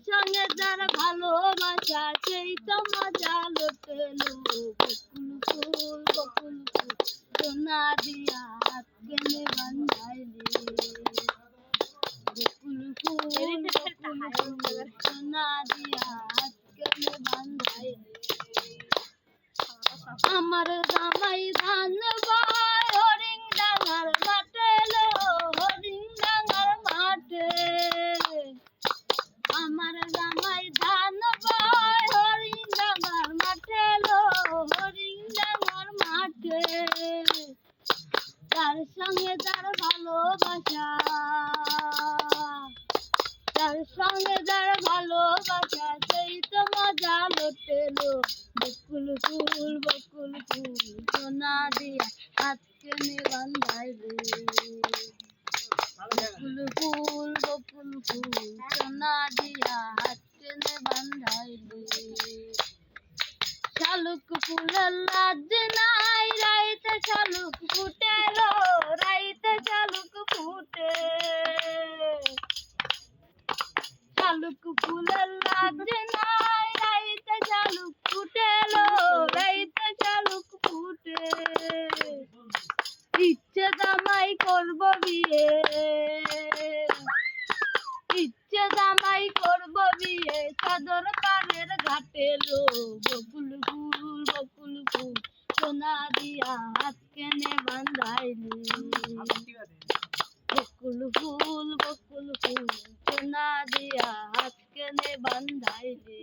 সঙ্গে যার ভালোবাসা সেই তো মজা লুটেলো। বকুল ফুল সোনা দিয়া হাত কেনে বান্ধাইলে। বকুল ফুল সোনা দিয়া হাত কেনে বান্ধাইলে। আমার জামাই ধান বায় হরিং ডাঙার মাঠে লো, হরিং ডাঙার মাঠে। আমার জামাই ধান বায় হরিং ডাঙার মাঠে লো, হরিং ডাঙার মাঠে। তার সঙ্গে যার ভালোবাসা, তার সঙ্গে যার ভালোবাসা সেই তো মজা লুটেলো। বকুল ফুল সোনা দিয়া হাত কেনে বান্ধাইলে। বকুল ফুল সোনা দিয়া হাত কেনে বান্ধাইলে। শালুক ফুলের লাজ নাই, রাইতে শালুক ফুটে লো, রাইতে শালুক ফুটে। শালুক ফুলের লাজ নাই, রাইতে শালুক ফুটে লো, রাইতে শালুক ফুটে। ইচ্ছে জামাই করব বিয়ে, ইচ্ছে জামাই করব বিয়ে চাদর পাড়ের ঘাটে লো। বকুল ফুল সোনা দিয়া হাত কেনে বান্ধাইলে। বকুল ফুল সোনা দিয়া হাত কেনে বান্ধাইলে।